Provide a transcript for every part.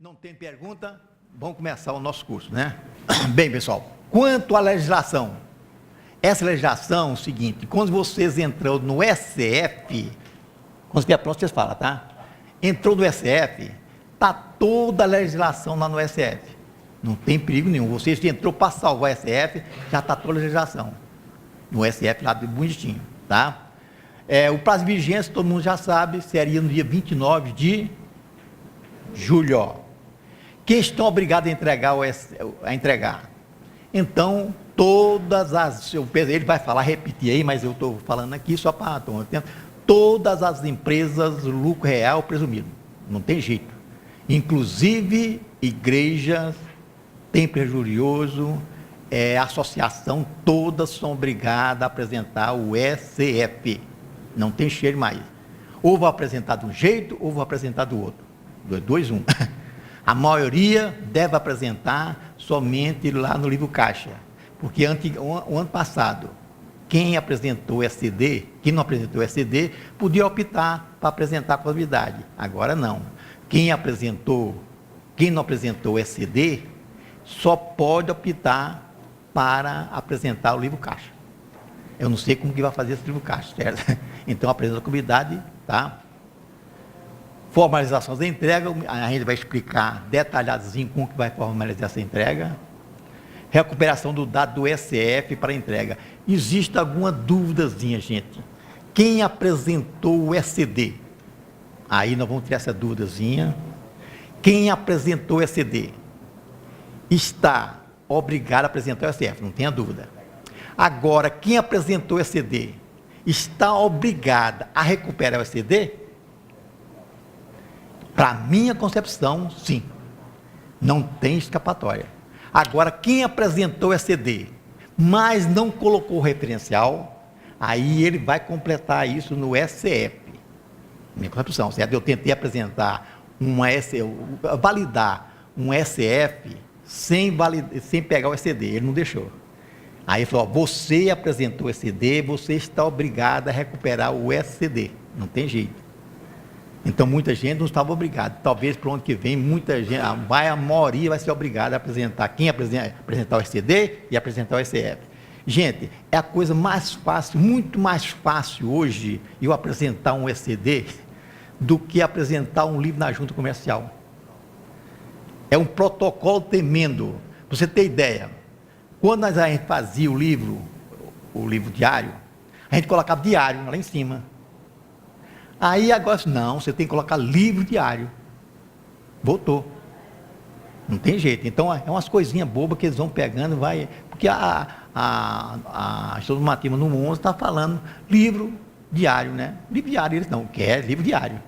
Não tem pergunta? Vamos começar o nosso curso, né? Bem, pessoal, quanto à legislação, essa legislação é o seguinte: quando vocês entram no SF, quando estiver pronto, vocês falam, tá? Entrou no SF, está toda a legislação lá no SF. Não tem perigo nenhum. Vocês entrou para salvar o SF, já está toda a legislação. No SF lá bonitinho, tá? O prazo de vigência, todo mundo já sabe, seria no dia 29 de julho. Quem estão obrigados a entregar? Então, todas as... Ele vai falar, repetir aí, mas eu estou falando aqui só para tomar tempo. Todas as empresas, lucro real presumido. Não tem jeito. Inclusive, igrejas, templo religioso, associação, todas são obrigadas a apresentar o SF. Não tem cheiro mais. Ou vou apresentar de um jeito, ou vou apresentar do outro. 2, 1. A maioria deve apresentar somente lá no livro caixa. Porque o ano passado, quem apresentou SCD, quem não apresentou SCD, podia optar para apresentar a contabilidade. Agora não. Quem não apresentou SCD, só pode optar para apresentar o livro caixa. Eu não sei como que vai fazer esse livro caixa, certo? Então, apresenta a contabilidade, tá? Formalização da entrega, a gente vai explicar detalhadinho como que vai formalizar essa entrega. Recuperação do dado do SF para entrega. Existe alguma dúvidazinha, gente? Quem apresentou o SCD? Aí nós vamos ter essa dúvidazinha. Quem apresentou o SCD está obrigado a apresentar o SF, não tenha dúvida. Agora, quem apresentou o SCD está obrigado a recuperar o SCD? Para minha concepção, sim. Não tem escapatória. Agora, quem apresentou o SCD, mas não colocou o referencial, aí ele vai completar isso no SF. Minha concepção, certo? Eu tentei apresentar validar um SF sem pegar o SCD, ele não deixou. Aí ele falou: você apresentou o SCD, você está obrigado a recuperar o SCD. Não tem jeito. Então, muita gente não estava obrigada. Talvez para o ano que vem, muita gente, a maioria vai ser obrigada a apresentar. Quem apresentar o SCD e apresentar o SF. Gente, é a coisa mais fácil, muito mais fácil hoje eu apresentar um SCD do que apresentar um livro na junta comercial. É um protocolo tremendo. Para você ter ideia, quando a gente fazia o livro diário, a gente colocava diário lá em cima. Aí agora, não, você tem que colocar livro diário. Botou. Não tem jeito. Então, é umas coisinhas bobas que eles vão pegando, vai... Porque a Estudo Matima no 11 está falando livro diário, né? Livro diário, eles não querem livro diário.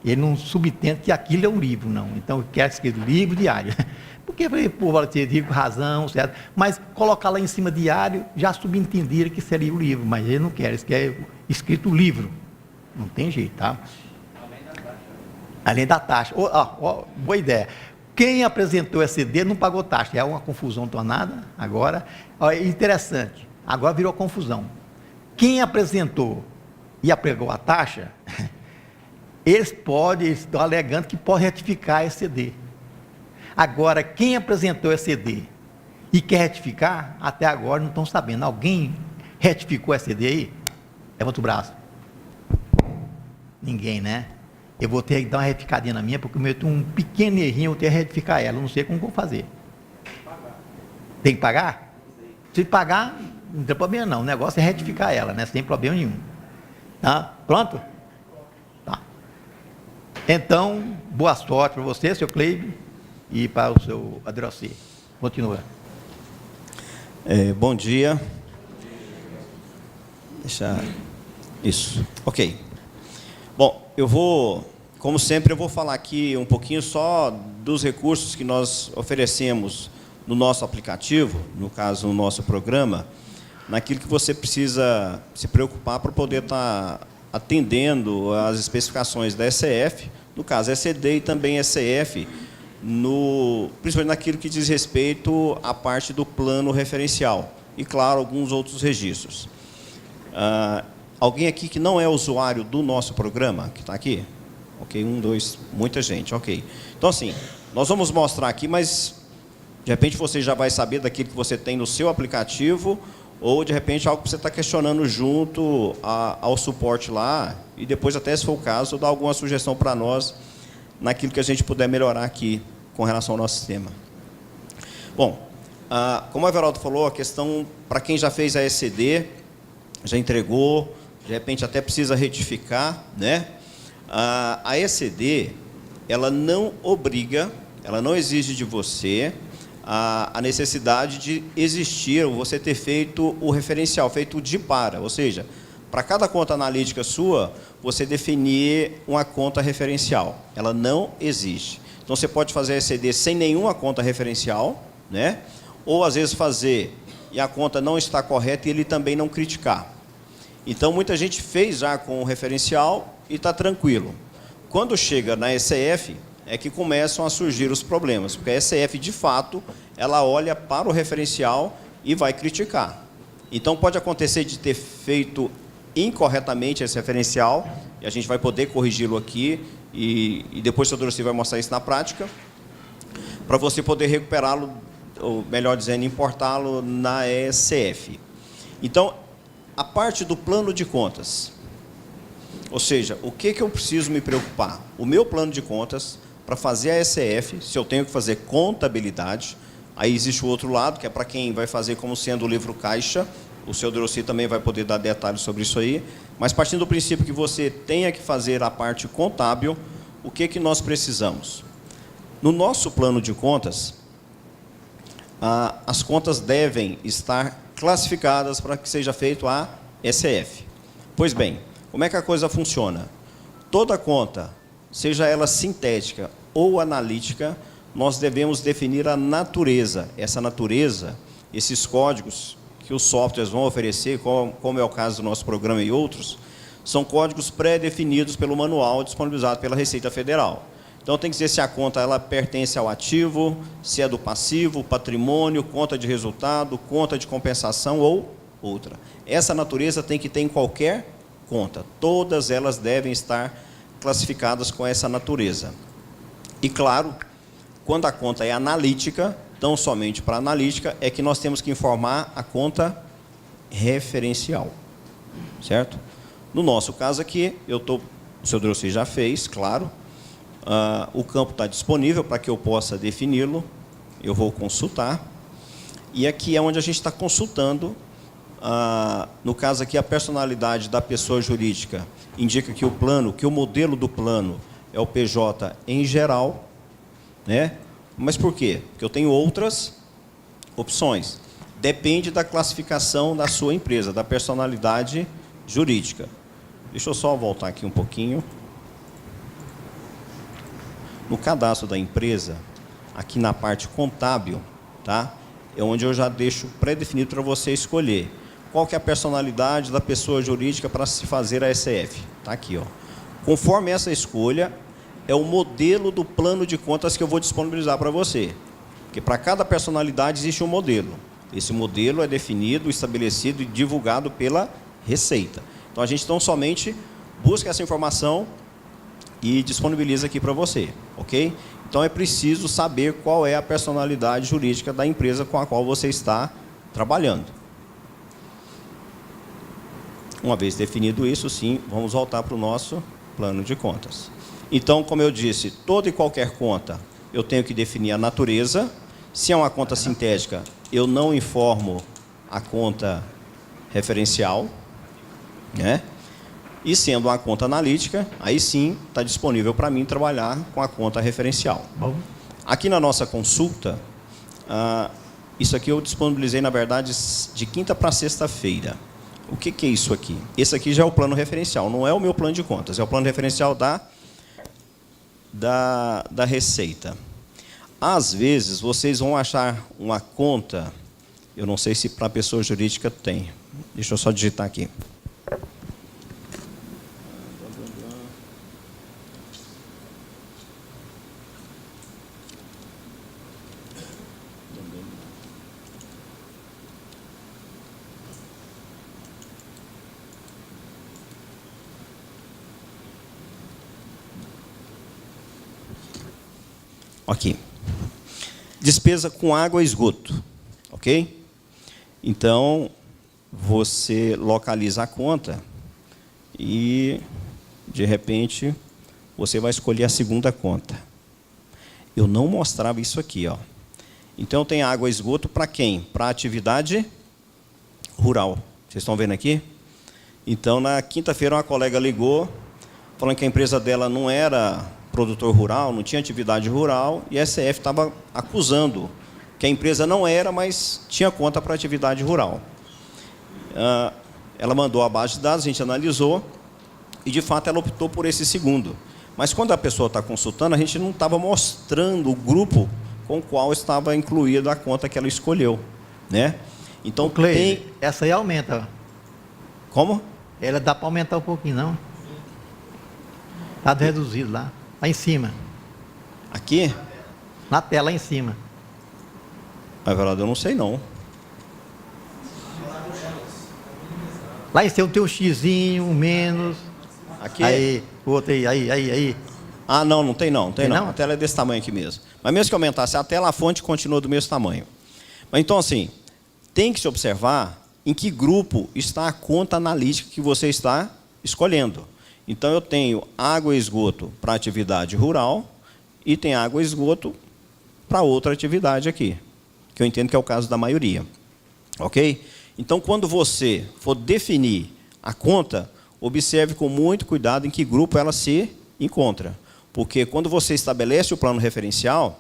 Ele não subtende que aquilo é um livro, não. Então, quer escrever livro diário. Porque, por razão, certo? Mas colocar lá em cima diário, já subentenderam que seria o livro, mas ele não quer, eles querem escrito livro. Não tem jeito, tá? Além da taxa. Boa ideia. Quem apresentou SCD não pagou taxa. É uma confusão tornada agora. Interessante. Agora virou confusão. Quem apresentou e apregou a taxa, eles estão alegando que pode retificar SCD. Agora, quem apresentou SCD e quer retificar, até agora não estão sabendo. Alguém retificou SCD aí? Levanta o braço. Ninguém, né? Eu vou ter que dar uma retificadinha na minha, porque eu tenho um pequeno errinho, eu vou ter que retificar ela, eu não sei como vou fazer. Tem que pagar? Se pagar, não tem problema não, o negócio é retificar ela, né? Sem problema nenhum. Tá? Pronto? Tá. Então, boa sorte para você, seu Cleibe, e para o seu Adroci. Continua. Bom dia. Deixa... Isso. Ok. Bom, como sempre, eu vou falar aqui um pouquinho só dos recursos que nós oferecemos no nosso aplicativo, no caso, no nosso programa, naquilo que você precisa se preocupar para poder estar atendendo às especificações da SF, no caso, SCD e também SF, principalmente naquilo que diz respeito à parte do plano referencial e, claro, alguns outros registros. Alguém aqui que não é usuário do nosso programa, que está aqui? Ok, 1, 2, muita gente, ok. Então, assim, Nós vamos mostrar aqui, mas de repente você já vai saber daquilo que você tem no seu aplicativo, ou de repente algo que você está questionando junto ao suporte lá, e depois até, se for o caso, dar alguma sugestão para nós naquilo que a gente puder melhorar aqui com relação ao nosso sistema. Bom, como o Everaldo falou, a questão para quem já fez a ECD, já entregou, de repente até precisa retificar, né? A ECD, ela não obriga, ela não exige de você a necessidade de existir, ou você ter feito o referencial, feito de para, ou seja, para cada conta analítica sua, você definir uma conta referencial. Ela não existe. Então, você pode fazer a ECD sem nenhuma conta referencial, né? Ou, às vezes, fazer e a conta não está correta e ele também não criticar. Então, muita gente fez já com o referencial e está tranquilo. Quando chega na ECF, é que começam a surgir os problemas, porque a ECF, de fato, ela olha para o referencial e vai criticar. Então, pode acontecer de ter feito incorretamente esse referencial, e a gente vai poder corrigi-lo aqui, e depois o Sr. Dorocir vai mostrar isso na prática, para você poder recuperá-lo, ou melhor dizendo, importá-lo na ECF. Então, a parte do plano de contas, ou seja, o que eu preciso me preocupar? O meu plano de contas, para fazer a ECF, se eu tenho que fazer contabilidade, aí existe o outro lado, que é para quem vai fazer como sendo o livro caixa. O Sr. Dorocir também vai poder dar detalhes sobre isso aí. Mas partindo do princípio que você tenha que fazer a parte contábil, o que nós precisamos? No nosso plano de contas, as contas devem estar classificadas para que seja feito a ECF. Pois bem, como é que a coisa funciona? Toda conta, seja ela sintética ou analítica, nós devemos definir a natureza. Essa natureza, esses códigos que os softwares vão oferecer, como é o caso do nosso programa e outros, são códigos pré-definidos pelo manual disponibilizado pela Receita Federal. Então, tem que dizer se a conta ela pertence ao ativo, se é do passivo, patrimônio, conta de resultado, conta de compensação ou outra. Essa natureza tem que ter em qualquer conta. Todas elas devem estar classificadas com essa natureza. E, claro, quando a conta é analítica, tão somente para analítica, é que nós temos que informar a conta referencial. Certo? No nosso caso aqui, o Sr. Dorocir já fez, claro. O campo está disponível para que eu possa defini-lo. Eu vou consultar. E aqui é onde a gente está consultando. No caso aqui, a personalidade da pessoa jurídica indica que o modelo do plano é o PJ em geral, né? Mas por quê? Porque eu tenho outras opções. Depende da classificação da sua empresa, da personalidade jurídica. Deixa eu só voltar aqui um pouquinho. No cadastro da empresa, aqui na parte contábil, tá? É onde eu já deixo pré-definido para você escolher. Qual que é a personalidade da pessoa jurídica para se fazer a ECF? Está aqui, ó. Conforme essa escolha, é o modelo do plano de contas que eu vou disponibilizar para você. Porque para cada personalidade existe um modelo. Esse modelo é definido, estabelecido e divulgado pela Receita. Então, a gente tão somente busca essa informação e disponibiliza aqui para você, ok? Então, é preciso saber qual é a personalidade jurídica da empresa com a qual você está trabalhando. Uma vez definido isso, sim, vamos voltar para o nosso plano de contas. Então, como eu disse, toda e qualquer conta, eu tenho que definir a natureza. Se é uma conta sintética, eu não informo a conta referencial, né? E sendo uma conta analítica, aí sim está disponível para mim trabalhar com a conta referencial. Bom. Aqui na nossa consulta, isso aqui eu disponibilizei, na verdade, de quinta para sexta-feira. O que é isso aqui? Esse aqui já é o plano referencial, não é o meu plano de contas, é o plano referencial da Receita. Às vezes, vocês vão achar uma conta, eu não sei se para a pessoa jurídica tem. Deixa eu só digitar aqui. Aqui. Despesa com água e esgoto, ok? Então, você localiza a conta e, de repente, você vai escolher a segunda conta. Eu não mostrava isso aqui, ó. Então, tem água e esgoto para quem? Para atividade rural. Vocês estão vendo aqui? Então, na quinta-feira, uma colega ligou, falando que a empresa dela não era produtor rural, não tinha atividade rural, e a SF estava acusando que a empresa não era, mas tinha conta para atividade rural. Ela mandou a base de dados, a gente analisou, e, de fato, ela optou por esse segundo. Mas, quando a pessoa está consultando, a gente não estava mostrando o grupo com o qual estava incluída a conta que ela escolheu, né? Então, Cleide, essa aí aumenta. Como? Ela dá para aumentar um pouquinho, não? Está reduzido lá em cima. Aqui? Na tela, lá em cima. Na verdade, eu não sei, não. Lá em cima tem um xizinho, um menos. Aqui? Aí, o outro aí. Ah, não tem não. Tem não? A tela é desse tamanho aqui mesmo. Mas mesmo que aumentasse a tela, a fonte continua do mesmo tamanho. Mas então, assim, tem que se observar em que grupo está a conta analítica que você está escolhendo. Então, eu tenho água e esgoto para atividade rural e tem água e esgoto para outra atividade aqui, que eu entendo que é o caso da maioria. Ok? Então, quando você for definir a conta, observe com muito cuidado em que grupo ela se encontra. Porque quando você estabelece o plano referencial,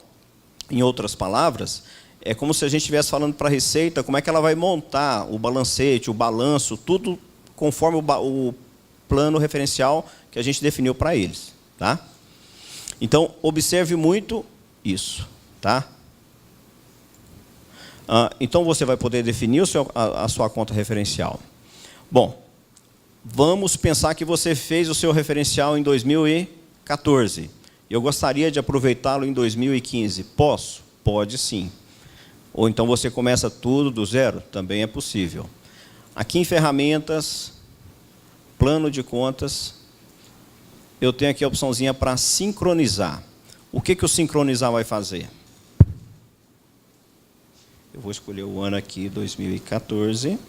em outras palavras, é como se a gente estivesse falando para a Receita como é que ela vai montar o balancete, o balanço, tudo conforme o plano referencial que a gente definiu para eles. Tá? Então, observe muito isso. Tá? Então, você vai poder definir a sua conta referencial. Bom, vamos pensar que você fez o seu referencial em 2014. Eu gostaria de aproveitá-lo em 2015. Posso? Pode sim. Ou então você começa tudo do zero? Também é possível. Aqui em ferramentas, plano de contas, eu tenho aqui a opçãozinha para sincronizar. O que o sincronizar vai fazer? Eu vou escolher o ano aqui, 2014.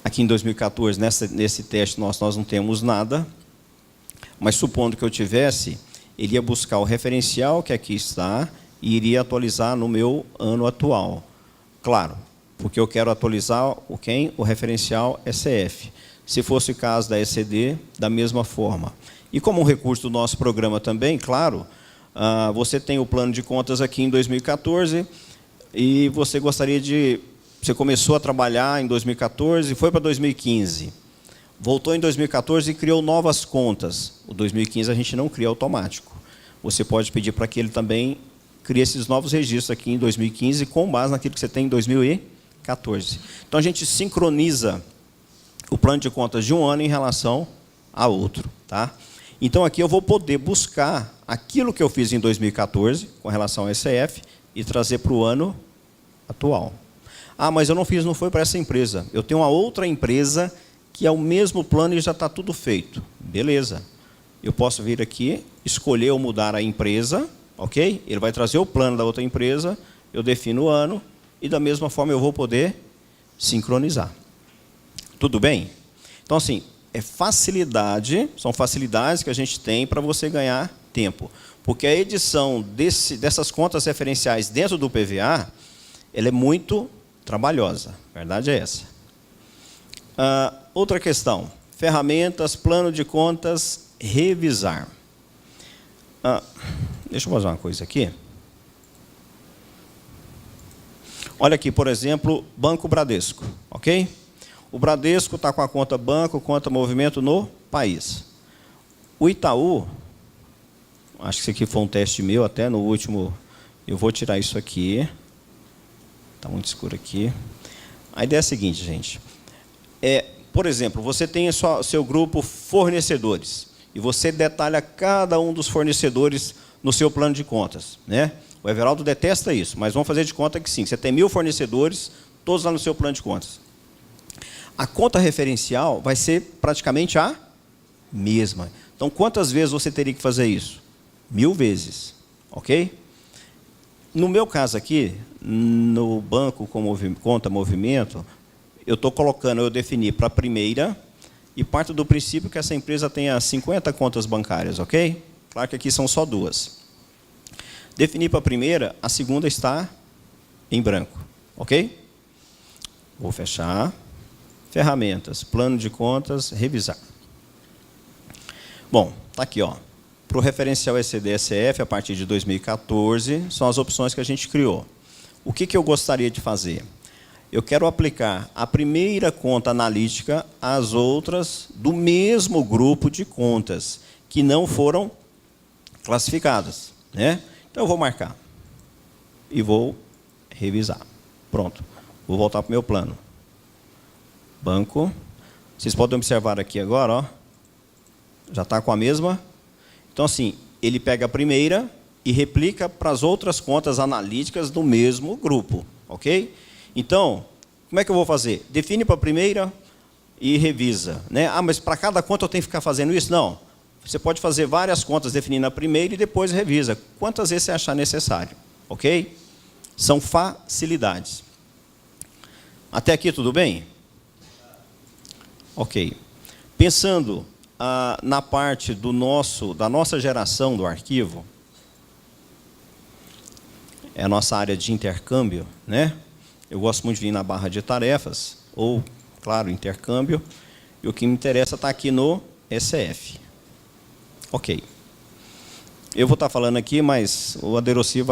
Aqui em 2014, nesse teste nós não temos nada. Mas supondo que eu tivesse, ele ia buscar o referencial que aqui está e iria atualizar no meu ano atual. Claro, porque eu quero atualizar o referencial SF. Se fosse o caso da ECD, da mesma forma. E como um recurso do nosso programa também, claro, você tem o plano de contas aqui em 2014 e você gostaria de... Você começou a trabalhar em 2014 e foi para 2015. Voltou em 2014 e criou novas contas. O 2015 a gente não cria automático. Você pode pedir para que ele também crie esses novos registros aqui em 2015 com base naquilo que você tem em 2014. Então, a gente sincroniza o plano de contas de um ano em relação a outro. Tá? Então, aqui eu vou poder buscar aquilo que eu fiz em 2014 com relação ao ECF e trazer para o ano atual. Ah, mas eu não fiz, não foi para essa empresa. Eu tenho uma outra empresa que é o mesmo plano e já está tudo feito. Beleza. Eu posso vir aqui, escolher ou mudar a empresa, ok? Ele vai trazer o plano da outra empresa, eu defino o ano, e da mesma forma eu vou poder sincronizar. Tudo bem? Então, assim, são facilidades que a gente tem para você ganhar tempo. Porque a edição dessas contas referenciais dentro do PVA, ela é muito trabalhosa. A verdade é essa. Outra questão, ferramentas, plano de contas, revisar. Deixa eu fazer uma coisa aqui. Olha aqui, por exemplo, Banco Bradesco, ok? O Bradesco está com a conta banco, conta movimento no país. O Itaú, acho que isso aqui foi um teste meu, até no último, eu vou tirar isso aqui. Está muito escuro aqui. A ideia é a seguinte, gente. Por exemplo, você tem seu grupo fornecedores e você detalha cada um dos fornecedores no seu plano de contas, né? O Everaldo detesta isso, mas vamos fazer de conta que sim. Você tem 1000 fornecedores, todos lá no seu plano de contas. A conta referencial vai ser praticamente a mesma. Então, quantas vezes você teria que fazer isso? 1000 vezes, ok? No meu caso aqui, no banco com conta movimento, eu estou colocando, eu defini para a primeira, e parto do princípio que essa empresa tenha 50 contas bancárias, ok? Claro que aqui são só 2. Defini para a primeira, a segunda está em branco, ok? Vou fechar. Ferramentas, plano de contas, revisar. Bom, está aqui, ó. Para o referencial ECD-SF, a partir de 2014, são as opções que a gente criou. O que eu gostaria de fazer? Eu quero aplicar a primeira conta analítica às outras do mesmo grupo de contas, que não foram classificadas, né? Então, eu vou marcar e vou revisar. Pronto. Vou voltar para o meu plano. Banco. Vocês podem observar aqui agora, ó. Já está com a mesma. Então, assim, ele pega a primeira e replica para as outras contas analíticas do mesmo grupo, ok? Então, como é que eu vou fazer? Define para a primeira e revisa, né? Ah, mas para cada conta eu tenho que ficar fazendo isso? Não. Você pode fazer várias contas definindo a primeira e depois revisa. Quantas vezes você achar necessário, ok? São facilidades. Até aqui tudo bem? Ok. Pensando na parte da nossa geração do arquivo, é a nossa área de intercâmbio, né? Eu gosto muito de vir na barra de tarefas, ou, claro, intercâmbio, e o que me interessa está aqui no SF. Ok. Eu vou estar falando aqui, mas o Aderossi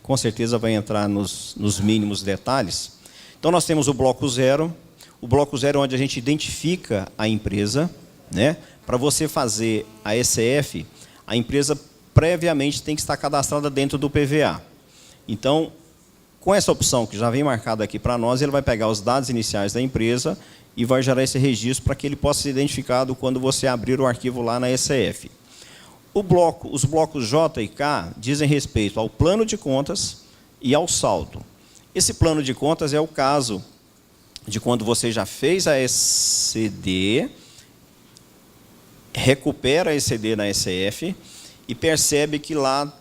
com certeza vai entrar nos mínimos detalhes. Então, nós temos o bloco 0. O bloco 0 é onde a gente identifica a empresa, né? Para você fazer a ECF, a empresa previamente tem que estar cadastrada dentro do PVA. Então, com essa opção que já vem marcada aqui para nós, ele vai pegar os dados iniciais da empresa e vai gerar esse registro para que ele possa ser identificado quando você abrir o arquivo lá na ECF. Os blocos J e K dizem respeito ao plano de contas e ao saldo. Esse plano de contas é o caso de quando você já fez a ECD, recupera a ECD na ECF e percebe que lá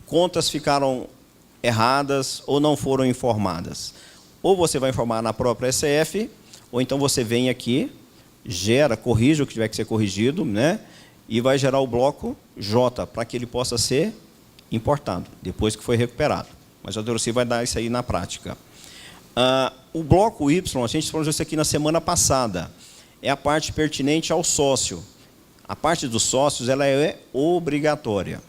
contas ficaram erradas ou não foram informadas. Ou você vai informar na própria ECF, ou então você vem aqui, corrige o que tiver que ser corrigido, né? E vai gerar o bloco J, para que ele possa ser importado, depois que foi recuperado. Mas o Aderossi vai dar isso aí na prática. O bloco Y, a gente falou isso aqui na semana passada, é a parte pertinente ao sócio. A parte dos sócios ela é obrigatória.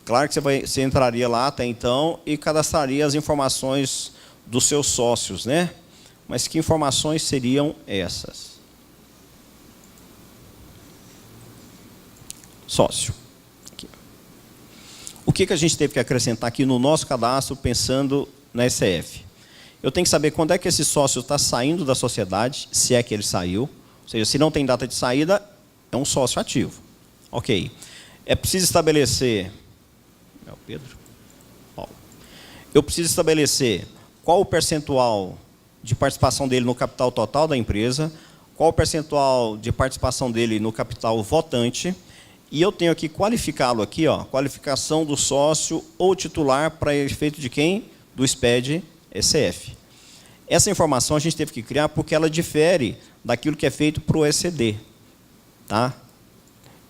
Claro que você entraria lá até então e cadastraria as informações dos seus sócios, né? Mas que informações seriam essas? Sócio. Aqui. O que a gente teve que acrescentar aqui no nosso cadastro pensando na ECF? Eu tenho que saber quando é que esse sócio está saindo da sociedade, se é que ele saiu. Ou seja, se não tem data de saída, é um sócio ativo. Ok. É preciso estabelecer... É o Pedro? Eu preciso estabelecer qual o percentual de participação dele no capital total da empresa, qual o percentual de participação dele no capital votante, e eu tenho que qualificá-lo aqui, ó, qualificação do sócio ou titular para efeito de quem? Do SPED ECF. Essa informação a gente teve que criar porque ela difere daquilo que é feito para o ECD. Tá?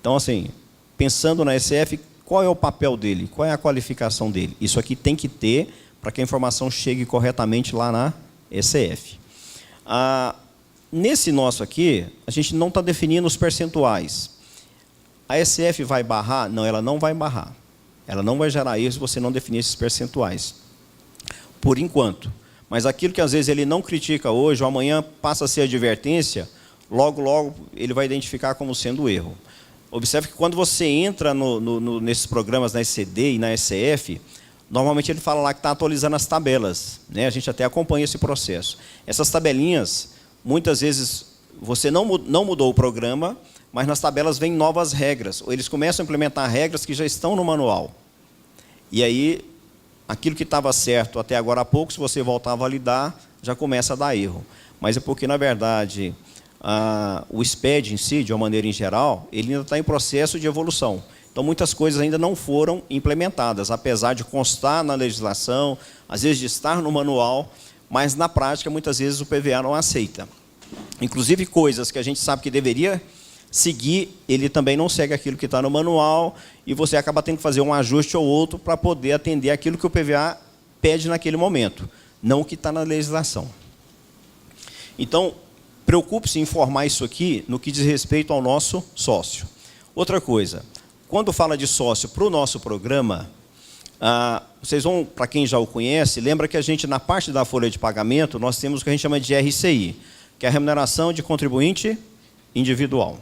Então, assim, pensando na ECF, qual é o papel dele? Qual é a qualificação dele? Isso aqui tem que ter para que a informação chegue corretamente lá na ECF. Nesse nosso aqui, a gente não está definindo os percentuais. A ECF vai barrar? Não, ela não vai barrar. Ela não vai gerar erro se você não definir esses percentuais. Por enquanto. Mas aquilo que às vezes ele não critica hoje, ou amanhã passa a ser advertência, logo ele vai identificar como sendo erro. Observe que quando você entra nesses programas na ECD e na ECF, normalmente ele fala lá que está atualizando as tabelas, né? A gente até acompanha esse processo. Essas tabelinhas, muitas vezes, você não mudou o programa, mas nas tabelas vêm novas regras, ou eles começam a implementar regras que já estão no manual. E aí, aquilo que estava certo até agora há pouco, se você voltar a validar, já começa a dar erro. Mas é porque, na verdade, o SPED em si, de uma maneira em geral, ele ainda está em processo de evolução. Então, muitas coisas ainda não foram implementadas, apesar de constar na legislação, às vezes de estar no manual, mas na prática, muitas vezes, o PVA não aceita. Inclusive, coisas que a gente sabe que deveria seguir, ele também não segue aquilo que está no manual, e você acaba tendo que fazer um ajuste ou outro para poder atender aquilo que o PVA pede naquele momento, não o que está na legislação. Então, preocupe-se em informar isso aqui no que diz respeito ao nosso sócio. Outra coisa, quando fala de sócio para o nosso programa, vocês vão, para quem já o conhece, lembra que a gente, na parte da folha de pagamento, nós temos o que a gente chama de RCI, que é a remuneração de contribuinte individual.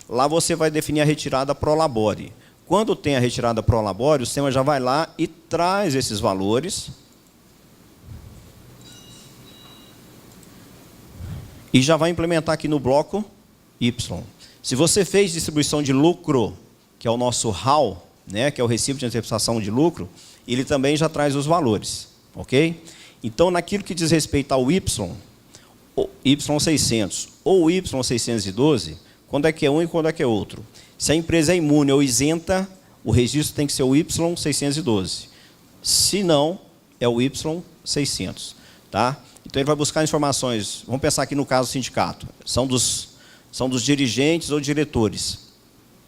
Lá você vai definir a retirada pro labore. Quando tem a retirada pro labore, o sistema já vai lá e traz esses valores e já vai implementar aqui no bloco Y. Se você fez distribuição de lucro, que é o nosso RAL, né, que é o recibo de antecipação de lucro, ele também já traz os valores, ok? Então, naquilo que diz respeito ao Y, o Y600 ou o Y612, quando é que é um e quando é que é outro? Se a empresa é imune ou isenta, o registro tem que ser o Y612. Se não, é o Y600. Tá? Então, ele vai buscar informações, vamos pensar aqui no caso do sindicato, são dos dirigentes ou diretores.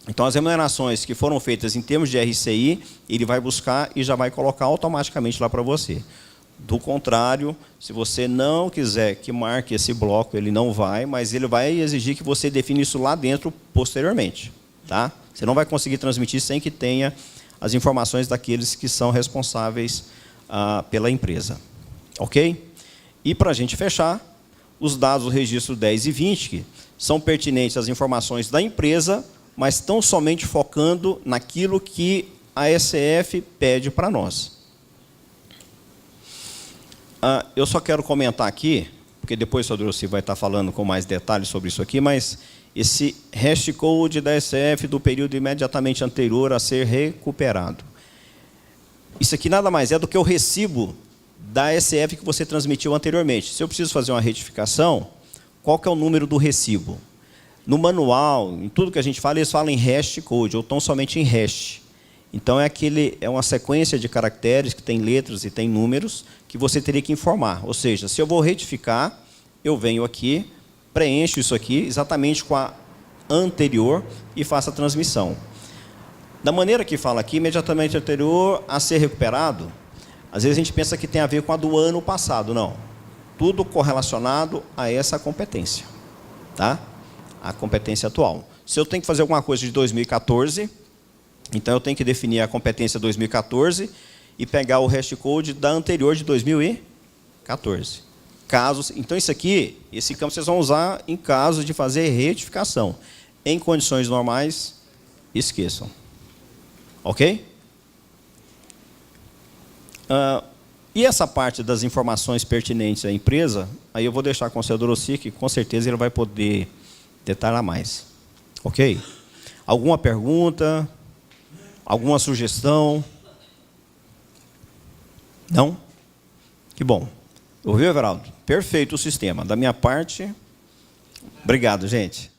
Então, as remunerações que foram feitas em termos de RCI, ele vai buscar e já vai colocar automaticamente lá para você. Do contrário, se você não quiser que marque esse bloco, ele não vai, mas ele vai exigir que você defina isso lá dentro posteriormente. Tá? Você não vai conseguir transmitir sem que tenha as informações daqueles que são responsáveis pela empresa. Ok? E para a gente fechar, os dados do registro 10 e 20, que são pertinentes às informações da empresa, mas estão somente focando naquilo que a SF pede para nós. Eu só quero comentar aqui, porque depois o Sodrossi vai estar falando com mais detalhes sobre isso aqui, mas esse hash code da SF do período imediatamente anterior a ser recuperado. Isso aqui nada mais é do que o recibo da SF que você transmitiu anteriormente. Se eu preciso fazer uma retificação, qual que é o número do recibo? No manual, em tudo que a gente fala, eles falam em hash code, ou estão somente em hash. Então, é uma sequência de caracteres que tem letras e tem números que você teria que informar. Ou seja, se eu vou retificar, eu venho aqui, preencho isso aqui exatamente com a anterior e faço a transmissão. Da maneira que fala aqui, imediatamente anterior a ser recuperado, às vezes a gente pensa que tem a ver com a do ano passado. Não. Tudo correlacionado a essa competência. Tá? A competência atual. Se eu tenho que fazer alguma coisa de 2014... Então, eu tenho que definir a competência 2014 e pegar o hash code da anterior de 2014. Então, esse campo vocês vão usar em caso de fazer retificação. Em condições normais, esqueçam. Ok? E essa parte das informações pertinentes à empresa, aí eu vou deixar com o senhor Dorossi, que com certeza ele vai poder detalhar mais. Ok? Alguma pergunta? Alguma sugestão? Não? Que bom. Ouviu, Everaldo? Perfeito o sistema. Da minha parte, obrigado, gente.